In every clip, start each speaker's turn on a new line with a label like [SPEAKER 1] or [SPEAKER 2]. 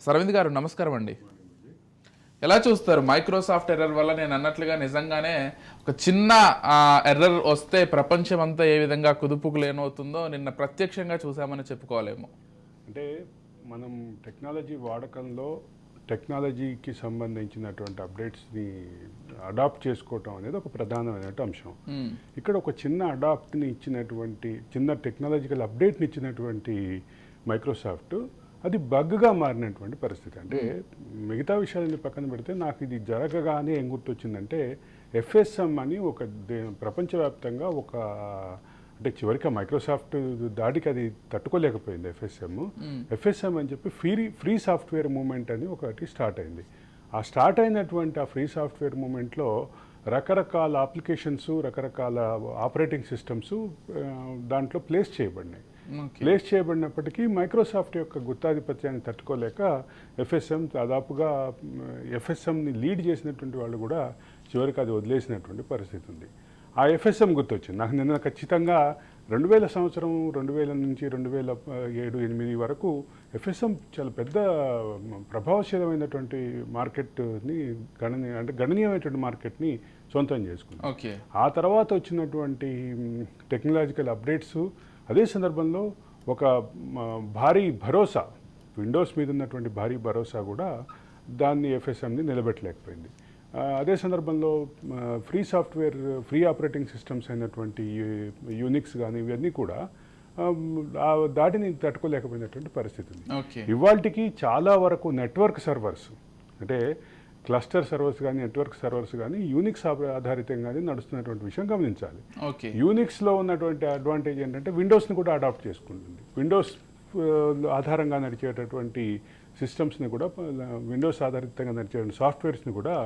[SPEAKER 1] సరవింద్ గారు నమస్కారం అండి. ఎలా చూస్తారు మైక్రోసాఫ్ట్ ఎర్రర్ వల్ల? నేను అన్నట్లుగా నిజంగానే ఒక చిన్న ఎర్రర్ వస్తే ప్రపంచం అంతా ఏ విధంగా కుదుపుకు లేనవుతుందో నిన్న ప్రత్యక్షంగా చూసామని చెప్పుకోవాలేమో.
[SPEAKER 2] అంటే మనం టెక్నాలజీ వాడకంలో టెక్నాలజీకి సంబంధించినటువంటి అప్డేట్స్ని అడాప్ట్ చేసుకోవటం అనేది ఒక ప్రధానమైన అంశం. ఇక్కడ ఒక చిన్న అడాప్ట్ని ఇచ్చినటువంటి చిన్న టెక్నాలజికల్ అప్డేట్ని ఇచ్చినటువంటి మైక్రోసాఫ్ట్ అది బగ్గా మారినటువంటి పరిస్థితి. అంటే మిగతా విషయాలని పక్కన పెడితే నాకు ఇది జరగగానే ఏం గుర్తొచ్చిందంటే ఎఫ్ఎస్ఎం అని ఒక ప్రపంచవ్యాప్తంగా ఒక అంటే చివరికి మైక్రోసాఫ్ట్ దాడికి అది తట్టుకోలేకపోయింది. ఎఫ్ఎస్ఎం అని చెప్పి ఫ్రీ సాఫ్ట్వేర్ మూవ్మెంట్ అని ఒకటి స్టార్ట్ అయింది. ఆ స్టార్ట్ అయినటువంటి ఆ ఫ్రీ సాఫ్ట్వేర్ మూవ్మెంట్లో రకరకాల అప్లికేషన్స్, రకరకాల ఆపరేటింగ్ సిస్టమ్స్ దాంట్లో ప్లేస్ చేయబడినప్పటికీ మైక్రోసాఫ్ట్ యొక్క గుత్తాధిపత్యాన్ని తట్టుకోలేక ఎఫ్ఎస్ఎం దాదాపుగా ఎఫ్ఎస్ఎంని లీడ్ చేసినటువంటి వాళ్ళు కూడా చివరికి అది వదిలేసినటువంటి పరిస్థితి ఉంది. ఆ ఎఫ్ఎస్ఎం గుర్తొచ్చింది నాకు నిన్న. ఖచ్చితంగా 2000 సంవత్సరం 2000 నుంచి 2007-2008 వరకు ఎఫ్ఎస్ఎం చాలా పెద్ద ప్రభావశీలమైనటువంటి మార్కెట్ని గణనీయమైనటువంటి మార్కెట్ని సొంతం చేసుకుంది. ఆ తర్వాత వచ్చినటువంటి టెక్నాలజికల్ అప్డేట్స్ అదే సందర్భంలో ఒక భారీ భరోసా, విండోస్ మీద ఉన్నటువంటి భారీ భరోసా కూడా దాన్ని ఎఫ్ఎస్ఎంని నిలబెట్టలేకపోయింది. అదే సందర్భంలో ఫ్రీ ఆపరేటింగ్ సిస్టమ్స్ అయినటువంటి యూనిక్స్ కానీ ఇవన్నీ కూడా దాటిని తట్టుకోలేకపోయినటువంటి పరిస్థితి ఉంది. ఇవాళకి చాలా వరకు నెట్వర్క్ సర్వర్స్ అంటే క్లస్టర్ సర్వర్స్ కానీ నెట్వర్క్ సర్వర్స్ కానీ యూనిక్స్ ఆధారితంగానే నడుస్తున్నటువంటి విషయం గమనించాలి. యూనిక్స్లో ఉన్నటువంటి అడ్వాంటేజ్ ఏంటంటే విండోస్ని కూడా అడాప్ట్ చేసుకుంటుంది. విండోస్ ఆధారంగా నడిచేటటువంటి సిస్టమ్స్ని కూడా, విండోస్ ఆధారితంగా నడిచే సాఫ్ట్వేర్స్ని కూడా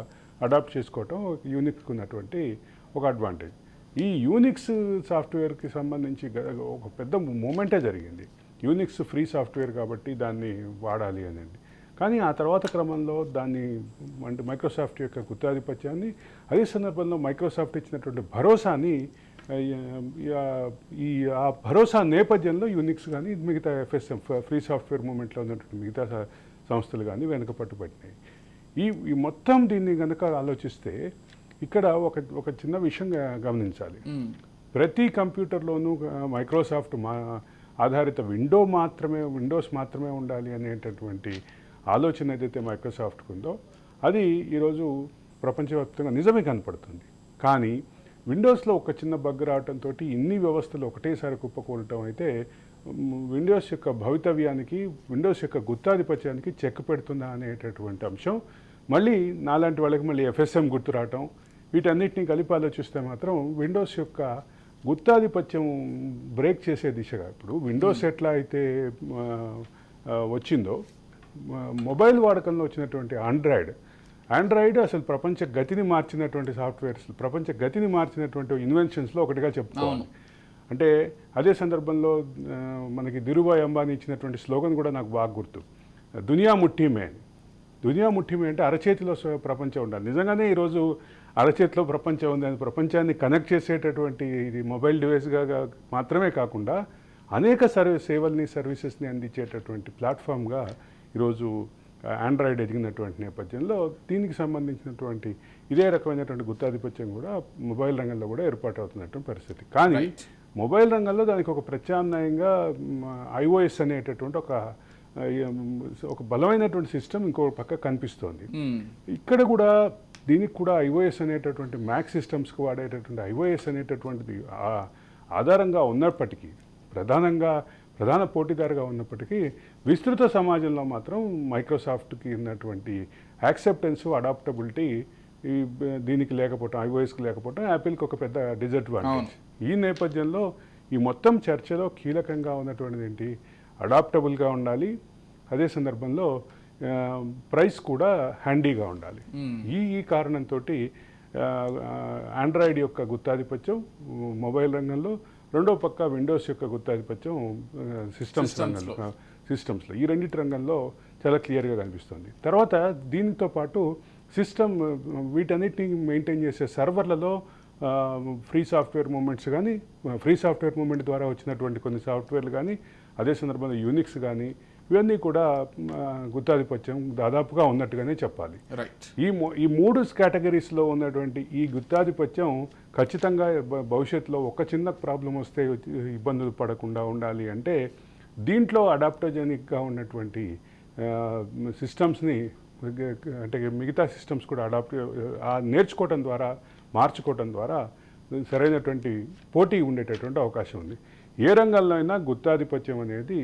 [SPEAKER 2] అడాప్ట్ చేసుకోవటం యూనిక్స్కి ఉన్నటువంటి ఒక అడ్వాంటేజ్. ఈ యూనిక్స్ సాఫ్ట్వేర్కి సంబంధించి ఒక పెద్ద మూమెంటే జరిగింది. యూనిక్స్ ఫ్రీ సాఫ్ట్వేర్ కాబట్టి దాన్ని వాడాలి అనేది. కానీ ఆ తర్వాత క్రమంలో దాన్ని అంటే మైక్రోసాఫ్ట్ యొక్క గుత్తాధిపత్యాన్ని, అదే సందర్భంలో మైక్రోసాఫ్ట్ ఇచ్చినటువంటి భరోసాని, ఆ భరోసా నేపథ్యంలో యూనిక్స్ కానీ మిగతా ఎఫ్ఎస్ఎం ఫ్రీ సాఫ్ట్వేర్ మూమెంట్లో ఉన్నటువంటి మిగతా సంస్థలు కానీ వెనక పట్టుబట్టినాయి. ఈ మొత్తం దీన్ని కనుక ఆలోచిస్తే ఇక్కడ ఒక చిన్న విషయం గమనించాలి. ప్రతి కంప్యూటర్లోనూ మైక్రోసాఫ్ట్ ఆధారిత విండోస్ మాత్రమే ఉండాలి అనేటటువంటి ఆలోచన ఏదైతే మైక్రోసాఫ్ట్కి ఉందో అది ఈరోజు ప్రపంచవ్యాప్తంగా నిజమే కనపడుతుంది. కానీ విండోస్లో ఒక చిన్న బగ్ రావడంతో ఇన్ని వ్యవస్థలు ఒకటేసారి కుప్పకూడటం అయితే విండోస్ యొక్క భవితవ్యానికి, విండోస్ యొక్క గుత్తాధిపత్యానికి చెక్ పెడుతుందా అనేటటువంటి అంశం మళ్ళీ నాలాంటి వాళ్ళకి మళ్ళీ ఎఫ్ఎస్ఎం గుర్తు రావటం, వీటన్నిటిని కలిపి ఆలోచిస్తే మాత్రం విండోస్ యొక్క గుత్తాధిపత్యం బ్రేక్ చేసే దిశగా ఇప్పుడు విండోస్ ఎట్లా అయితే వచ్చిందో మొబైల్ వాడకంలో వచ్చినటువంటి ఆండ్రాయిడ్ అసలు ప్రపంచ గతిని మార్చినటువంటి సాఫ్ట్వేర్స్, ప్రపంచ గతిని మార్చినటువంటి ఇన్వెన్షన్స్లో ఒకటిగా చెప్పుకోవాలి. అంటే అదే సందర్భంలో మనకి ధీరుభాయ్ అంబానీ ఇచ్చినటువంటి స్లోగన్ కూడా నాకు బాగా గుర్తు, దునియా ముఠ్ఠీ మే అంటే అరచేతిలో ప్రపంచం ఉండాలి. నిజంగానే ఈరోజు అరచేతిలో ప్రపంచం ఉంది. అది ప్రపంచాన్ని కనెక్ట్ చేసేటటువంటి ఇది మొబైల్ డివైస్గా మాత్రమే కాకుండా అనేక సర్వీసెస్ని అందించేటటువంటి ప్లాట్ఫామ్గా ఈరోజు ఆండ్రాయిడ్ ఎదిగినటువంటి నేపథ్యంలో దీనికి సంబంధించినటువంటి ఇదే రకమైనటువంటి గుత్తాధిపత్యం కూడా మొబైల్ రంగంలో కూడా ఏర్పాటు అవుతున్నటువంటి పరిస్థితి. కానీ మొబైల్ రంగంలో దానికి ఒక ప్రత్యామ్నాయంగా iOS అనేటటువంటి ఒక బలమైనటువంటి సిస్టమ్ ఇంకో పక్క కనిపిస్తోంది. ఇక్కడ కూడా దీనికి కూడా iOS అనేటటువంటి మ్యాక్ సిస్టమ్స్కి వాడేటటువంటి iOS అనేటటువంటిది ఆధారంగా ఉన్నప్పటికీ, ప్రధాన పోటీదారుగా ఉన్నప్పటికీ విస్తృత సమాజంలో మాత్రం మైక్రోసాఫ్ట్కి ఉన్నటువంటి యాక్సెప్టెన్స్, అడాప్టబిలిటీ దీనికి లేకపోవటం, iOSకి లేకపోవటం యాపిల్కి ఒక పెద్ద డిసడ్వాంటేజ్. ఈ నేపథ్యంలో ఈ మొత్తం చర్చలో కీలకంగా ఉన్నటువంటిది ఏంటి? అడాప్టబుల్గా ఉండాలి, అదే సందర్భంలో ప్రైస్ కూడా హ్యాండీగా ఉండాలి. ఈ కారణంతో ఆండ్రాయిడ్ యొక్క గుత్తాధిపత్యం మొబైల్ రంగంలో, రెండో పక్క విండోస్ యొక్క గుత్తాధిపత్యం సిస్టమ్స్లో ఈ రెండింటి రంగంలో చాలా క్లియర్గా కనిపిస్తుంది. తర్వాత దీనితో పాటు వీటన్నిటిని మెయింటైన్ చేసే సర్వర్లలో ఫ్రీ సాఫ్ట్వేర్ మూమెంట్ ద్వారా వచ్చినటువంటి కొన్ని సాఫ్ట్వేర్లు కానీ, అదే సందర్భంలో యూనిక్స్ కానీ, ఇవన్నీ కూడా గుత్తాధిపత్యం దాదాపుగా ఉన్నట్టుగానే చెప్పాలి.
[SPEAKER 1] రైట్.
[SPEAKER 2] ఈ మూడు కేటగిరీస్లో ఉన్నటువంటి ఈ గుత్తాధిపత్యం ఖచ్చితంగా భవిష్యత్తులో ఒక చిన్న ప్రాబ్లం వస్తే ఇబ్బందులు పడకుండా ఉండాలి అంటే దీంట్లో అడాప్టోజెనిక్గా ఉన్నటువంటి సిస్టమ్స్ని అంటే మిగతా సిస్టమ్స్ కూడా నేర్చుకోవటం ద్వారా మార్చుకోవటం ద్వారా సరైనటువంటి పోటీ ఉండేటటువంటి అవకాశం ఉంది. ఏ రంగంలో అయినా గుత్తాధిపత్యం అనేది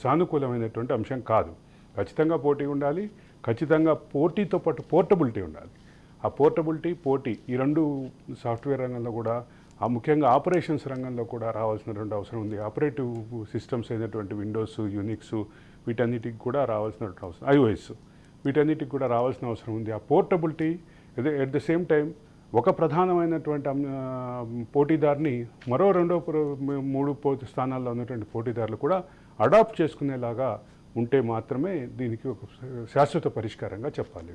[SPEAKER 2] సానుకూలమైనటువంటి అంశం కాదు. ఖచ్చితంగా పోటీ ఉండాలి, ఖచ్చితంగా పోటీతో పాటు పోర్టబిలిటీ ఉండాలి. ఆ పోటీ ఈ రెండు సాఫ్ట్వేర్ రంగంలో కూడా ముఖ్యంగా ఆపరేషన్స్ రంగంలో కూడా రావాల్సినటువంటి అవసరం ఉంది. ఆపరేటివ్ సిస్టమ్స్ అయినటువంటి విండోస్, యూనిక్స్ వీటన్నిటికి కూడా రావాల్సినటువంటి అవసరం, iOS వీటన్నిటికి కూడా రావాల్సిన అవసరం ఉంది. ఆ portability at the same time ఒక ప్రధానమైనటువంటి పోటీదారుని మరో మూడు స్థానాల్లో ఉన్నటువంటి పోటీదారులు కూడా అడాప్ట్ చేసుకునేలాగా ఉంటే మాత్రమే దీనికి ఒక శాశ్వత పరిష్కారంగా చెప్పాలి.